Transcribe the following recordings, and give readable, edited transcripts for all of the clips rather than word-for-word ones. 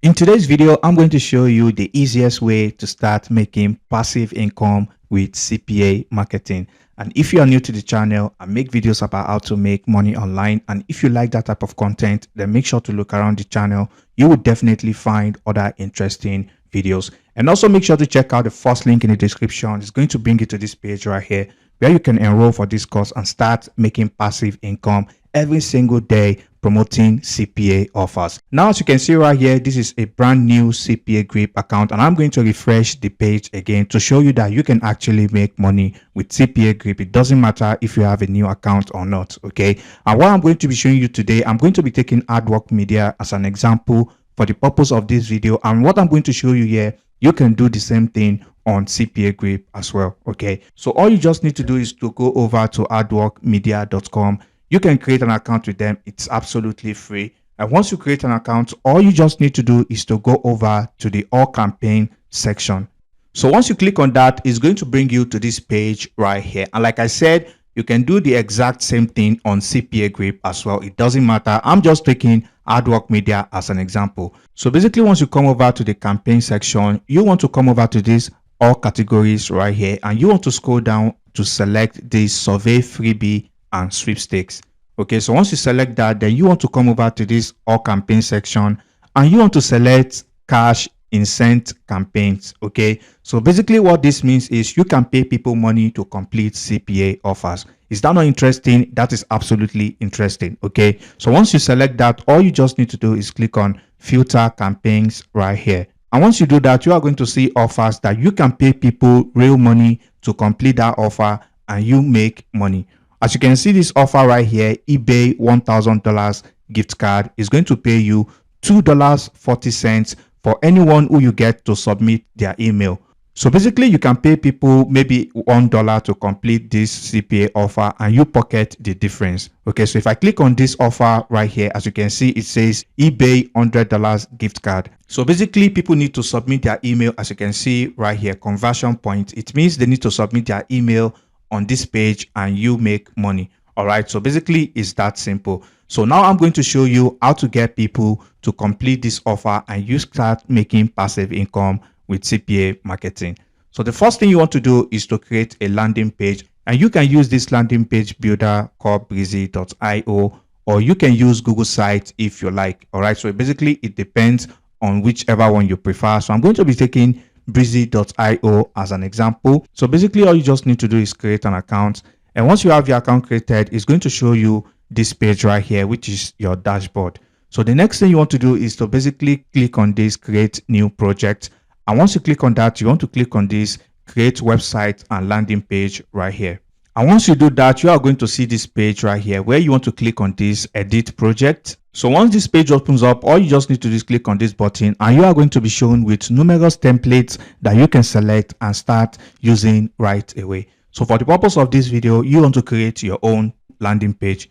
In today's video, I'm going to show you the easiest way to start making passive income with CPA marketing. And if you are new to the channel, I make videos about how to make money online. And if you like that type of content, then make sure to look around the channel. You will definitely find other interesting videos. And also make sure to check out the first link in the description. It's going to bring you to this page right here where you can enroll for this course and start making passive income every single day promoting CPA offers. Now, as you can see right here, this is a brand new Cpagrip account, and I'm going to refresh the page again to show you that you can actually make money with Cpagrip. It doesn't matter if you have a new account or not, okay? And what I'm going to be showing you today, I'm going to be taking Adworkmedia as an example for the purpose of this video. And what I'm going to show you here, you can do the same thing on Cpagrip as well, okay? So all you just need to do is to go over to adworkmedia.com. You can create an account with them. It's absolutely free. And once you create an account, all you just need to do is to go over to the all campaign section. So once you click on that, it's going to bring you to this page right here. And like I said, you can do the exact same thing on Cpagrip as well. It doesn't matter. I'm just taking Adworkmedia as an example. So basically, once you come over to the campaign section, you want to come over to this all categories right here, and you want to scroll down to select this survey, freebie, and sweepstakes. Okay, so once you select that, then you want to come over to this all campaign section and you want to select cash incent campaigns. Okay, so basically what this means is you can pay people money to complete CPA offers. Is that not interesting? That is absolutely interesting. Okay, so once you select that, all you just need to do is click on filter campaigns right here. And once you do that, you are going to see offers that you can pay people real money to complete that offer and you make money. As you can see, this offer right here, eBay $1,000 gift card is going to pay you $2.40 for anyone who you get to submit their email. So basically, you can pay people maybe $1 to complete this CPA offer and you pocket the difference. Okay, so if I click on this offer right here, as you can see, it says eBay $100 gift card. So basically, people need to submit their email. As you can see right here, conversion point. It means they need to submit their email on this page and you make money. All right, so basically it's that simple. So now I'm going to show you how to get people to complete this offer and you start making passive income with CPA marketing. So the first thing you want to do is to create a landing page, and you can use this landing page builder called breezy.io, or you can use Google Sites if you like. All right, so basically it depends on whichever one you prefer. So I'm going to be taking breezy.io as an example. So basically all you just need to do is create an account, and once you have your account created, it's going to show you this page right here, which is your dashboard. So the next thing you want to do is to basically click on this create new project, and once you click on that, you want to click on this create website and landing page right here. And once you do that, you are going to see this page right here where you want to click on this edit project. So once this page opens up, all you just need to do is click on this button and you are going to be shown with numerous templates that you can select and start using right away. So for the purpose of this video, you want to create your own landing page.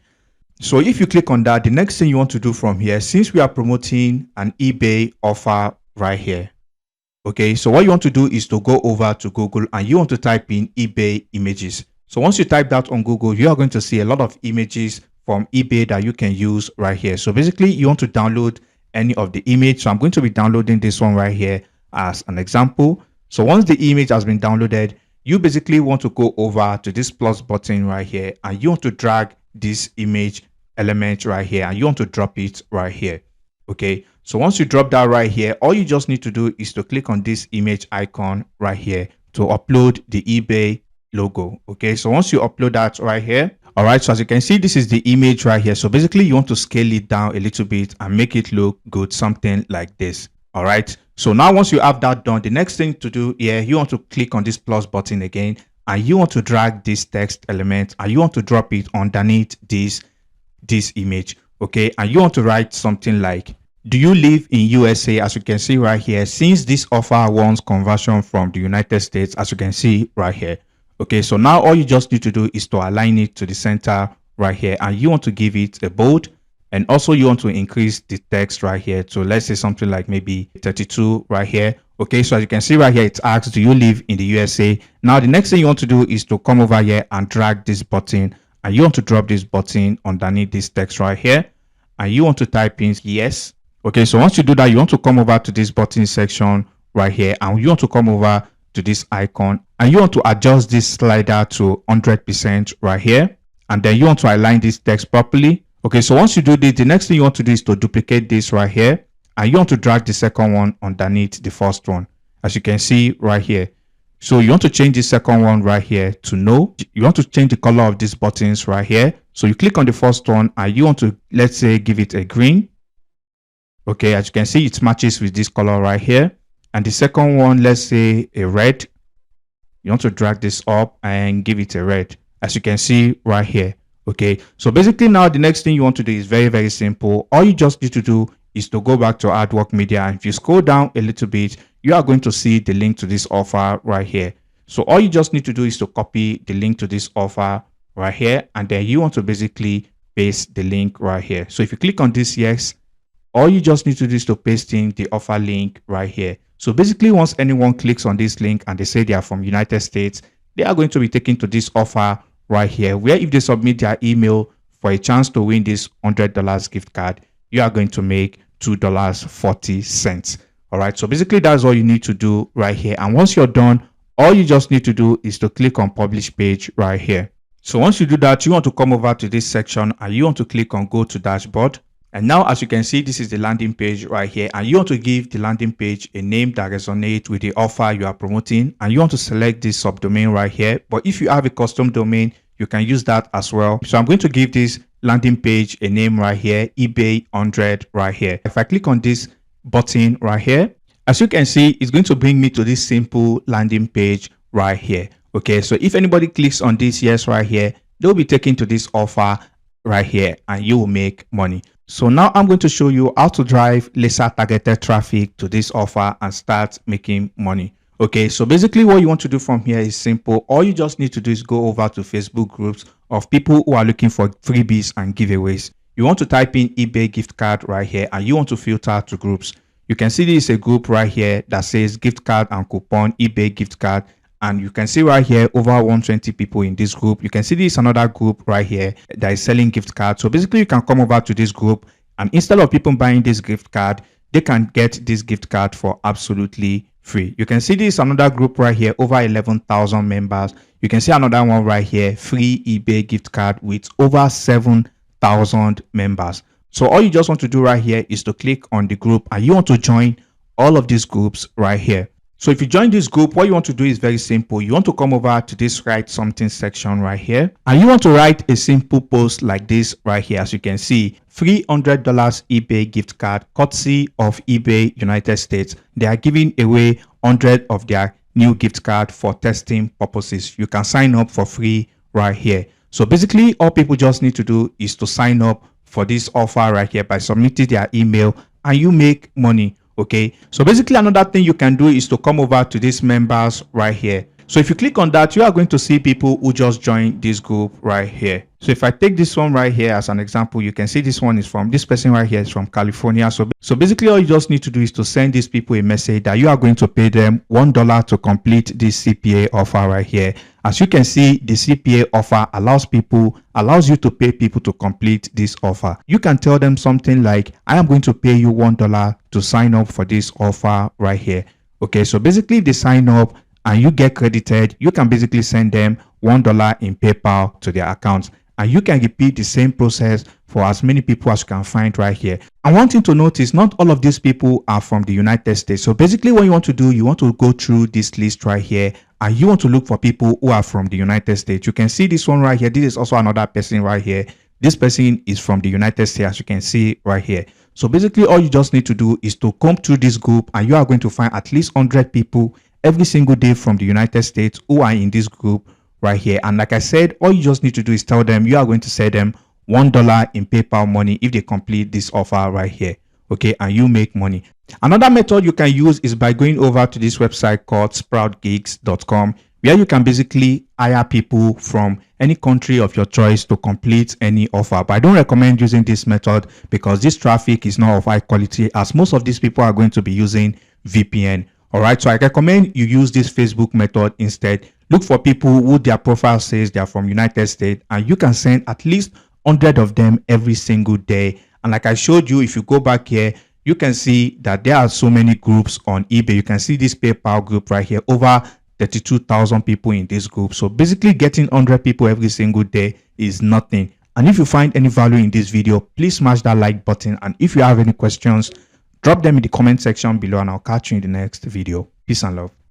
So if you click on that, the next thing you want to do from here, since we are promoting an eBay offer right here, okay, so what you want to do is to go over to Google and you want to type in eBay images. So once you type that on Google, you are going to see a lot of images from eBay that you can use right here. So basically you want to download any of the image. So I'm going to be downloading this one right here as an example. So once the image has been downloaded, you basically want to go over to this plus button right here and you want to drag this image element right here and you want to drop it right here. Okay, so once you drop that right here, all you just need to do is to click on this image icon right here to upload the eBay logo. Okay, so once you upload that right here, all right, so as you can see, this is the image right here. So basically you want to scale it down a little bit and make it look good, something like this. All right, so now once you have that done, the next thing to do here, you want to click on this plus button again and you want to drag this text element and you want to drop it underneath this image. Okay, and you want to write something like, do you live in USA? As you can see right here, since this offer wants conversion from the United States, as you can see right here. Okay, so now all you just need to do is to align it to the center right here and you want to give it a bold, and also you want to increase the text right here to, let's say, something like maybe 32 right here. Okay, so as you can see right here, it asks, do you live in the USA? Now the next thing you want to do is to come over here and drag this button and you want to drop this button underneath this text right here and you want to type in yes. Okay, so once you do that, you want to come over to this button section right here, and you want to come over to this icon, and you want to adjust this slider to 100% right here, and then you want to align this text properly. Okay, so once you do this, the next thing you want to do is to duplicate this right here, and you want to drag the second one underneath the first one, as you can see right here. So you want to change the second one right here to no. You want to change the color of these buttons right here. So you click on the first one, and you want to, let's say, give it a green. Okay, as you can see, it matches with this color right here. And the second one, let's say a red. You want to drag this up and give it a red, as you can see right here. Okay, so basically now the next thing you want to do is very, very simple. All you just need to do is to go back to Adworkmedia, and if you scroll down a little bit, you are going to see the link to this offer right here. So all you just need to do is to copy the link to this offer right here, and then you want to basically paste the link right here. So if you click on this, yes, all you just need to do is to paste in the offer link right here. So basically, once anyone clicks on this link and they say they are from United States, they are going to be taken to this offer right here, where if they submit their email for a chance to win this $100 gift card, you are going to make $2.40. All right, so basically that's all you need to do right here. And once you're done, all you just need to do is to click on publish page right here. So once you do that, you want to come over to this section, and you want to click on go to dashboard. And now, as you can see, this is the landing page right here, and you want to give the landing page a name that resonates with the offer you are promoting, and you want to select this subdomain right here. But if you have a custom domain, you can use that as well. So I'm going to give this landing page a name right here, eBay 100 right here. If I click on this button right here, as you can see, it's going to bring me to this simple landing page right here. Okay, so if anybody clicks on this yes right here, they'll be taken to this offer right here, and you will make money. So now I'm going to show you how to drive lesser targeted traffic to this offer and start making money. Okay, so basically what you want to do from here is simple. All you just need to do is go over to Facebook groups of people who are looking for freebies and giveaways. You want to type in eBay gift card right here, and you want to filter to groups. You can see this is a group right here that says gift card and coupon eBay gift card. And you can see right here over 120 people in this group. You can see this another group right here that is selling gift cards. So basically you can come over to this group, and instead of people buying this gift card, they can get this gift card for absolutely free. You can see this another group right here, over 11,000 members. You can see another one right here, free eBay gift card with over 7,000 members. So all you just want to do right here is to click on the group, and you want to join all of these groups right here. So if you join this group, what you want to do is very simple. You want to come over to this write something section right here, and you want to write a simple post like this right here. As you can see, free $100 eBay gift card courtesy of eBay United States. They are giving away 100 of their new gift card for testing purposes. You can sign up for free right here. So basically all people just need to do is to sign up for this offer right here by submitting their email, and you make money. Okay, so basically another thing you can do is to come over to these members right here. So if you click on that, you are going to see people who just joined this group right here. So if I take this one right here as an example, you can see this one is from this person right here is from California. So basically all you just need to do is to send these people a message that you are going to pay them $1 to complete this CPA offer right here. As you can see, the CPA offer allows you to pay people to complete this offer. You can tell them something like, I am going to pay you $1 to sign up for this offer right here. Okay, so basically they sign up and you get credited. You can basically send them $1 in PayPal to their accounts, and you can repeat the same process for as many people as you can find right here. And one thing to notice, not all of these people are from the United States. So basically what you want to do, you want to go through this list right here, and you want to look for people who are from the United States. You can see this one right here. This is also another person right here. This person is from the United States, as you can see right here. So basically all you just need to do is to come through this group, and you are going to find at least 100 people every single day from the United States who are in this group right here. And like I said, all you just need to do is tell them you are going to send them $1 in PayPal money if they complete this offer right here. Okay, and you make money. Another method you can use is by going over to this website called sproutgigs.com, where you can basically hire people from any country of your choice to complete any offer. But I don't recommend using this method because this traffic is not of high quality, as most of these people are going to be using VPN. All right, so I recommend you use this Facebook method instead. Look for people who their profile says they are from United States, and you can send at least 100 of them every single day. And like I showed you, if you go back here, you can see that there are so many groups on eBay. You can see this PayPal group right here, over 32,000 people in this group. So basically getting 100 people every single day is nothing. And if you find any value in this video, please smash that like button. And if you have any questions, drop them in the comment section below and I'll catch you in the next video. Peace and love.